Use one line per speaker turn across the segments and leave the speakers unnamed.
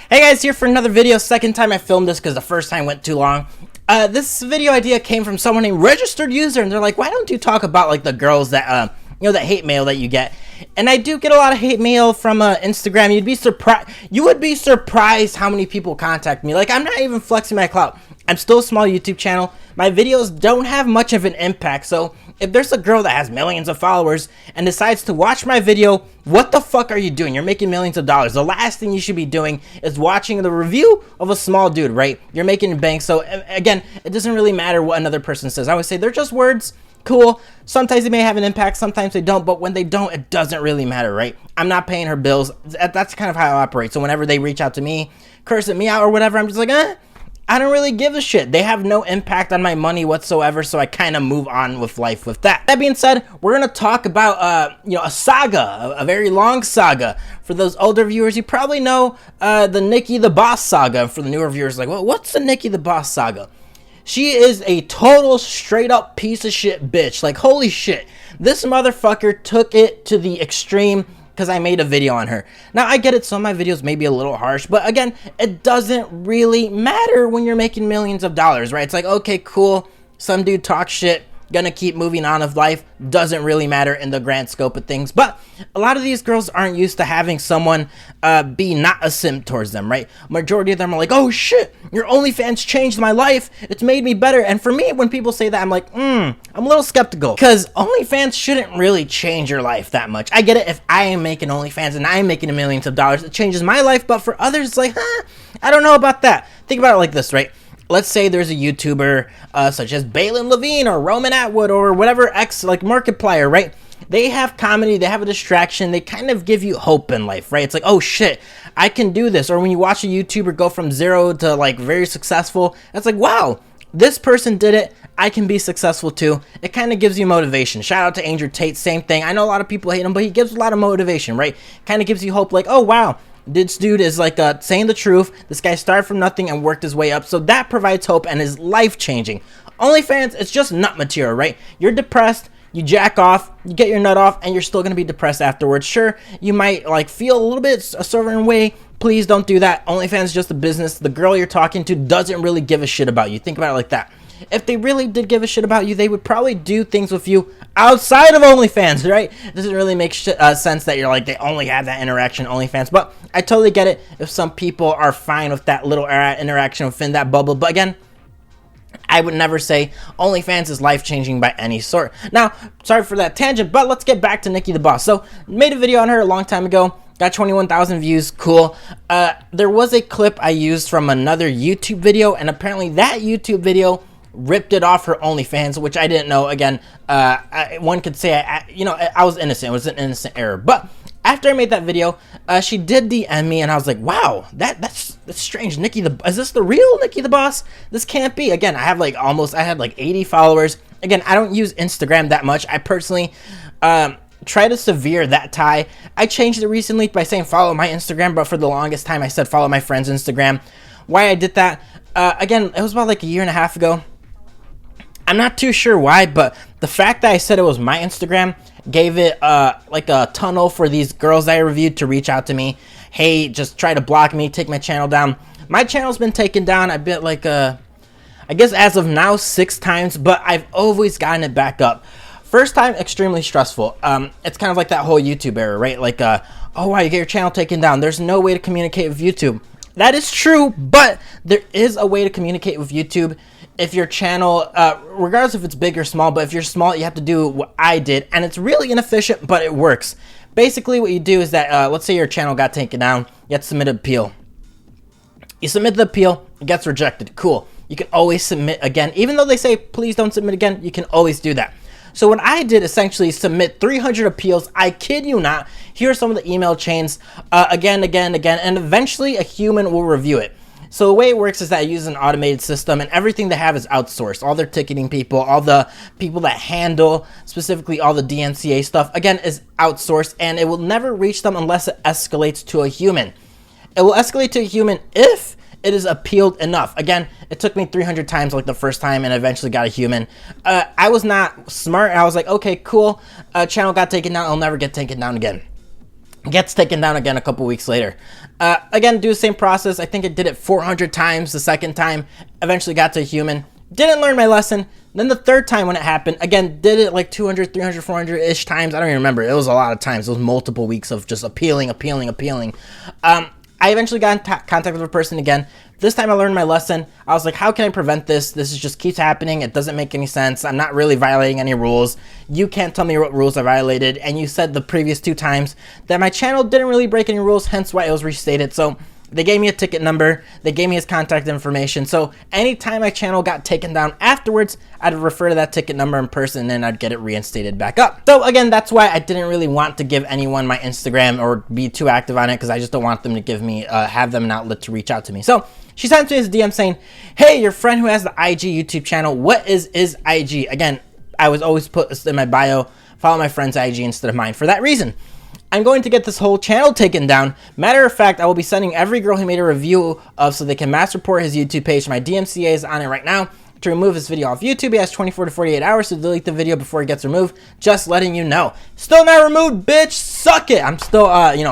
Hey guys, here for another video. Second time I filmed this because the first time went too long. This video idea came from someone named Registered User, and they're like, why don't you talk about like the girls that, that hate mail that you get? And I do get a lot of hate mail from Instagram. You would be surprised how many people contact me. Like, I'm not even flexing my clout. I'm still a small YouTube channel. My videos don't have much of an impact. So if there's a girl that has millions of followers and decides to watch my video, what the fuck are you doing? You're making millions of dollars. The last thing you should be doing is watching the review of a small dude, right? You're making bank. So again, it doesn't really matter what another person says. I always say they're just words. Cool. Sometimes they may have an impact, sometimes they don't, but when they don't, it doesn't really matter, right? I'm not paying her bills. That's kind of how I operate. So whenever they reach out to me, cursing me out or whatever, I'm just like, I don't really give a shit. They have no impact on my money whatsoever, so I kind of move on with life with that. That being said, we're gonna talk about a saga, a very long saga. For those older viewers, you probably know the Nikki The Boss saga. For the newer viewers, like, well, what's the Nikki The Boss saga? She is a total straight up piece of shit bitch. Like, holy shit. This motherfucker took it to the extreme because I made a video on her. Now, I get it. Some of my videos may be a little harsh, but again, it doesn't really matter when you're making millions of dollars, right? It's like, okay, cool. Some dude talks shit. Gonna keep moving on of life. Doesn't really matter in the grand scope of things. But a lot of these girls aren't used to having someone be not a simp towards them, right? Majority of them are like, oh shit, your OnlyFans changed my life. It's made me better. And for me, when people say that, I'm like, I'm a little skeptical. Because OnlyFans shouldn't really change your life that much. I get it. If I am making OnlyFans and I'm making millions of dollars, it changes my life. But for others, it's like, I don't know about that. Think about it like this, right? Let's say there's a YouTuber such as Balin Levine or Roman Atwood or whatever like Markiplier, right? They have comedy, they have a distraction, they kind of give you hope in life, right? It's like, oh shit, I can do this. Or when you watch a YouTuber go from zero to like very successful, it's like, wow, this person did it, I can be successful too. It kind of gives you motivation. Shout out to Andrew Tate, same thing. I know a lot of people hate him, but he gives a lot of motivation, right? Kind of gives you hope, like, oh wow, this dude is like saying the truth. This guy started from nothing and worked his way up. So that provides hope and is life-changing. OnlyFans, it's just nut material, right? You're depressed, you jack off, you get your nut off, and you're still going to be depressed afterwards. Sure, you might like feel a little bit a certain way. Please don't do that. OnlyFans is just a business. The girl you're talking to doesn't really give a shit about you. Think about it like that. If they really did give a shit about you, they would probably do things with you outside of OnlyFans, right? It doesn't really make sense that you're like, they only have that interaction OnlyFans. But I totally get it if some people are fine with that little interaction within that bubble. But again, I would never say OnlyFans is life-changing by any sort. Now, sorry for that tangent, but let's get back to Nikki The Boss. So, made a video on her a long time ago. Got 21,000 views, cool. There was a clip I used from another YouTube video, and apparently that YouTube video ripped it off her OnlyFans, which I didn't know. Again, one could say I was innocent. It was an innocent error. But after I made that video, she did DM me, and I was like, wow, that's strange. Is this the real Nikki The Boss? This can't be. Again, I had like 80 followers. Again, I don't use Instagram that much. I personally try to sever that tie. I changed it recently by saying follow my Instagram, but for the longest time I said follow my friend's Instagram. Why I did that? Again, it was about like a year and a half ago. I'm not too sure why, but the fact that I said it was my Instagram gave it like a tunnel for these girls I reviewed to reach out to me. Hey, just try to block me, take my channel down. My channel's been taken down, I bet like I guess as of now 6 times, but I've always gotten it back up. First time, extremely stressful. It's kind of like that whole YouTube era, right? Like, oh wow, you get your channel taken down. There's no way to communicate with YouTube. That is true, but there is a way to communicate with YouTube. If your channel, regardless if it's big or small, but if you're small, you have to do what I did, and it's really inefficient, but it works. Basically, what you do is that, let's say your channel got taken down, you have to submit an appeal. You submit the appeal, it gets rejected, cool. You can always submit again. Even though they say, please don't submit again, you can always do that. So what I did essentially submit 300 appeals. I kid you not. Here are some of the email chains, again, and eventually a human will review it. So the way it works is that I use an automated system, and everything they have is outsourced. All their ticketing people, all the people that handle specifically all the DMCA stuff, again, is outsourced, and it will never reach them unless it escalates to a human. It will escalate to a human if it is appealed enough. Again, it took me 300 times like the first time and eventually got a human. I was not smart. I was like, okay, cool. Channel got taken down. I'll never get taken down again. Gets taken down again a couple weeks later. Again, do the same process. I think I did it 400 times the second time. Eventually got to a human. Didn't learn my lesson. Then the third time when it happened, again, did it like 200, 300, 400-ish times. I don't even remember. It was a lot of times. It was multiple weeks of just appealing. I eventually got in contact with a person again. This time I learned my lesson. I was like, how can I prevent this? This just keeps happening. It doesn't make any sense. I'm not really violating any rules. You can't tell me what rules I violated. And you said the previous 2 times that my channel didn't really break any rules, hence why it was restated. So they gave me a ticket number. They gave me his contact information. So anytime my channel got taken down afterwards, I'd refer to that ticket number in person and then I'd get it reinstated back up. So again, that's why I didn't really want to give anyone my Instagram or be too active on it, because I just don't want them to give me, have them an outlet to reach out to me. So she sent me his DM saying, hey, your friend who has the IG YouTube channel, what is his IG? Again, I was always put this in my bio, follow my friend's IG instead of mine for that reason. I'm going to get this whole channel taken down. Matter of fact, I will be sending every girl he made a review of so they can mass report his YouTube page. My DMCA is on it right now to remove his video off YouTube. He has 24 to 48 hours to delete the video before it gets removed. Just letting you know. Still not removed, bitch. Suck it. I'm still,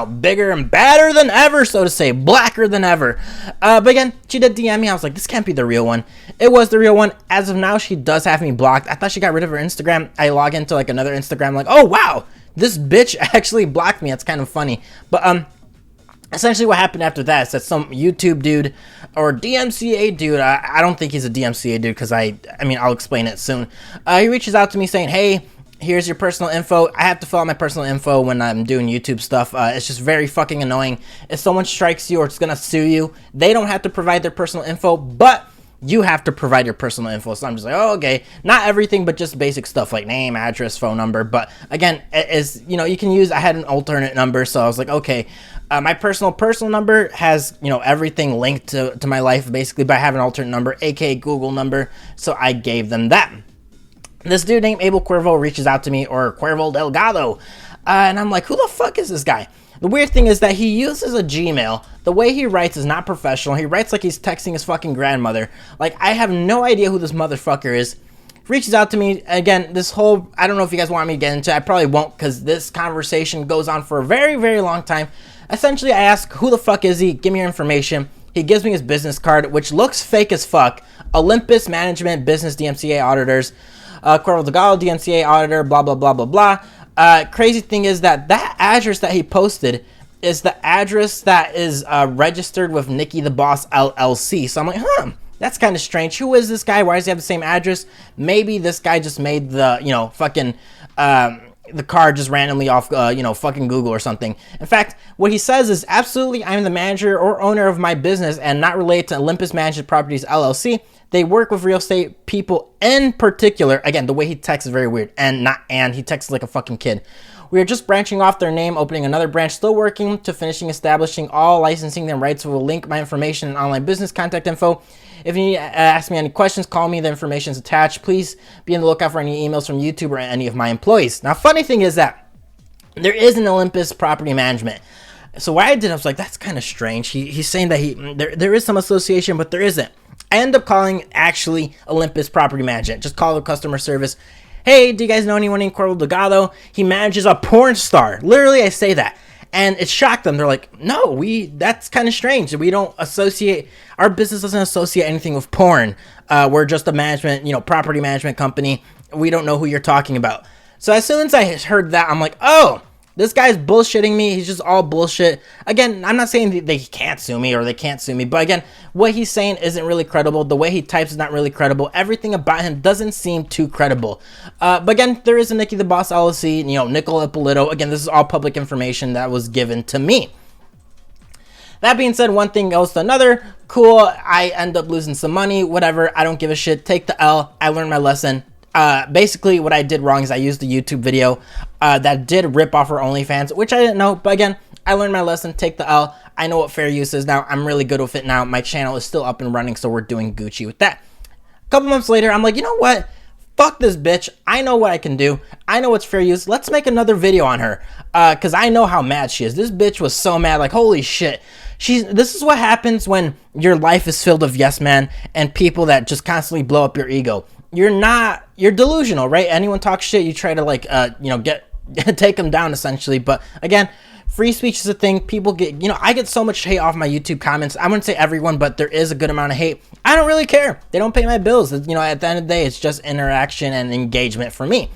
bigger and badder than ever, so to say. Blacker than ever. But again, she did DM me. I was like, this can't be the real one. It was the real one. As of now, she does have me blocked. I thought she got rid of her Instagram. I log into like another Instagram, like, oh, wow. This bitch actually blocked me. It's kind of funny. But essentially what happened after that is that some YouTube dude or DMCA dude, I don't think he's a DMCA dude because I'll explain it soon. He reaches out to me saying, hey, here's your personal info. I have to fill out my personal info when I'm doing YouTube stuff. It's just very fucking annoying. If someone strikes you or it's going to sue you, they don't have to provide their personal info, but you have to provide your personal info. So I'm just like, oh, okay. Not everything, but just basic stuff like name, address, phone number. But again, you can use, I had an alternate number. So I was like, okay, my personal number has, everything linked to my life basically, but I have an alternate number, aka Google number. So I gave them that. This dude named Abel Cuervo reaches out to me, or Cuervo Delgado. And I'm like, who the fuck is this guy? The weird thing is that he uses a Gmail. The way he writes is not professional. He writes like he's texting his fucking grandmother. Like, I have no idea who this motherfucker is. Reaches out to me. Again, this whole, I don't know if you guys want me to get into it. I probably won't, because this conversation goes on for a very, very long time. Essentially, I ask, who the fuck is he? Give me your information. He gives me his business card, which looks fake as fuck. Olympus Management Business DMCA Auditors. Cuervo Delgado DMCA Auditor, blah, blah, blah, blah, blah. Crazy thing is that address that he posted is the address that is registered with Nikki The Boss LLC. So I'm like, that's kind of strange. Who is this guy? Why does he have the same address? Maybe this guy just made the, the card just randomly off, fucking Google or something. In fact, what he says is, absolutely, I'm the manager or owner of my business and not related to Olympus Management Properties LLC. They work with real estate people in particular. Again, the way he texts is very weird. He texts like a fucking kid. We are just branching off their name, opening another branch, still working to finishing establishing all licensing and rights. We will link my information and online business contact info. If you need to ask me any questions, call me. The information is attached. Please be on the lookout for any emails from YouTube or any of my employees. Now, funny thing is that there is an Olympus Property Management. So what I did, I was like, that's kind of strange. He's saying that there is some association, but there isn't. I end up calling actually Olympus Property Management. Just call the customer service. Hey, do you guys know anyone named Cuervo Delgado? He manages a porn star. Literally, I say that. And it shocked them. They're like, no, that's kind of strange. We don't associate, our business doesn't associate anything with porn. We're just a management, property management company. We don't know who you're talking about. So as soon as I heard that, I'm like, oh, this guy's bullshitting me. He's just all bullshit. Again, I'm not saying they can't sue me or they can't sue me. But again, what he's saying isn't really credible. The way he types is not really credible. Everything about him doesn't seem too credible. But again, there is a Nikki The Boss LLC, Nicola Polito. Again, this is all public information that was given to me. That being said, one thing goes to another. Cool, I end up losing some money. Whatever, I don't give a shit. Take the L. I learned my lesson. Basically, what I did wrong is I used the YouTube video that did rip off her OnlyFans, which I didn't know. But again, I learned my lesson. Take the L. I know what fair use is now. I'm really good with it now. My channel is still up and running, so we're doing Gucci with that. A couple months later, I'm like, you know what? Fuck this bitch. I know what I can do. I know what's fair use. Let's make another video on her. Because I know how mad she is. This bitch was so mad. Like, holy shit. This is what happens when your life is filled with yes man and people that just constantly blow up your ego. You're delusional, right? Anyone talks shit, you try to take them down essentially. But again, free speech is a thing. People get, I get so much hate off my YouTube comments. I wouldn't say everyone, but there is a good amount of hate. I don't really care. They don't pay my bills. At the end of the day, it's just interaction and engagement for me.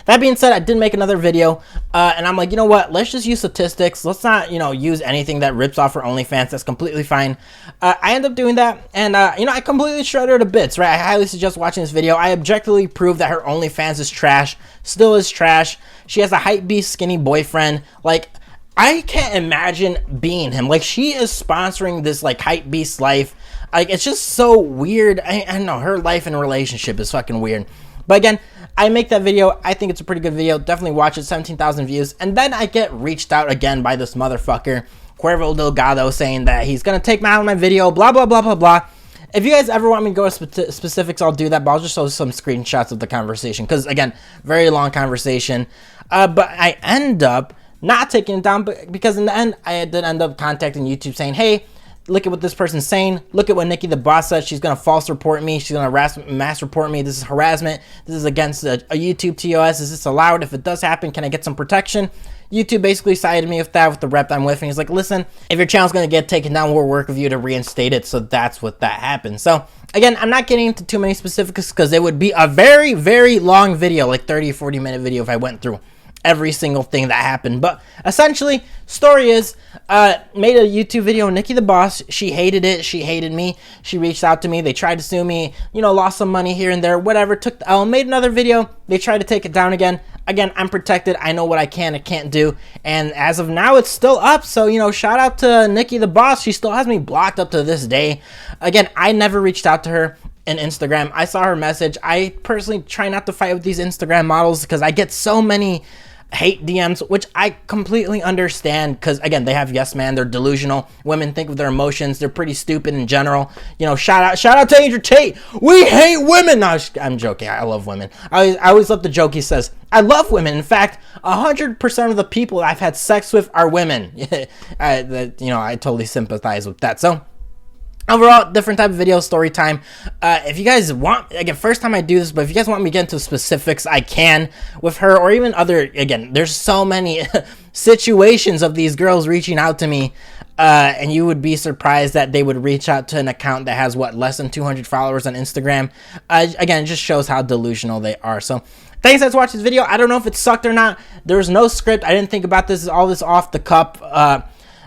That being said, I did make another video, and I'm like, you know what? Let's just use statistics. Let's not, use anything that rips off her OnlyFans. That's completely fine. I end up doing that, and, I completely shredded her to bits, right? I highly suggest watching this video. I objectively proved that her OnlyFans is trash, still is trash. She has a hypebeast skinny boyfriend. Like, I can't imagine being him. Like, she is sponsoring this, like, hypebeast life. Like, it's just so weird. I don't know. Her life and relationship is fucking weird. But again, I make that video. I think it's a pretty good video. Definitely watch it. 17,000 views. And then I get reached out again by this motherfucker, Cuervo Delgado, saying that he's going to take me out of my video, blah, blah, blah, blah, blah. If you guys ever want me to go to specifics, I'll do that. But I'll just show some screenshots of the conversation. Because, again, very long conversation. But I end up not taking it down. Because in the end, I did end up contacting YouTube saying, hey, look at what this person's saying. Look at what Nikki The Boss said. She's going to false report me. She's going to mass report me. This is harassment. This is against a YouTube TOS. Is this allowed? If it does happen, can I get some protection? YouTube basically sided me with that, with the rep I'm with. And he's like, listen, if your channel's going to get taken down, we'll work with you to reinstate it. So that's what that happened. So again, I'm not getting into too many specifics because it would be a very, very long video, like 30 or 40 minute video if I went through every single thing that happened. But essentially, story is, made a YouTube video, Nikki The Boss. She hated it. She hated me. She reached out to me. They tried to sue me, lost some money here and there, whatever. Took the L, made another video. They tried to take it down again. Again, I'm protected. I know what I can and can't do. And as of now, it's still up. So, shout out to Nikki The Boss. She still has me blocked up to this day. Again, I never reached out to her in Instagram. I saw her message. I personally try not to fight with these Instagram models because I get so many hate DMs, which I completely understand because, again, they have yes man. They're delusional. Women think with their emotions. They're pretty stupid in general. Shout out to Andrew Tate. We hate women. No, I'm joking. I love women. I always love the joke he says. I love women. In fact, 100% of the people I've had sex with are women. I totally sympathize with that. So overall, different type of video, story time. If you guys want, again, first time I do this, but if you guys want me to get into specifics, I can with her or even other, again, there's so many situations of these girls reaching out to me, and you would be surprised that they would reach out to an account that has, less than 200 followers on Instagram. Again, it just shows how delusional they are. So thanks guys for watching this video. I don't know if it sucked or not. There was no script. I didn't think about this, all this off the cuff.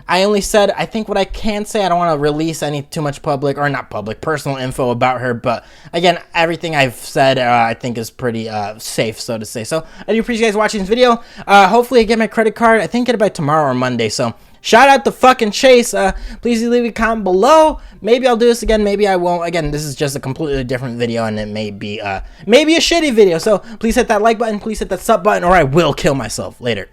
I only said, I think what I can say, I don't want to release any too much personal info about her. But again, everything I've said, I think is pretty safe, so to say. So I do appreciate you guys watching this video. Hopefully I get my credit card. I think get it by tomorrow or Monday. So shout out to fucking Chase. Please leave a comment below. Maybe I'll do this again. Maybe I won't. Again, this is just a completely different video and it may be a shitty video. So please hit that like button. Please hit that sub button or I will kill myself. Later.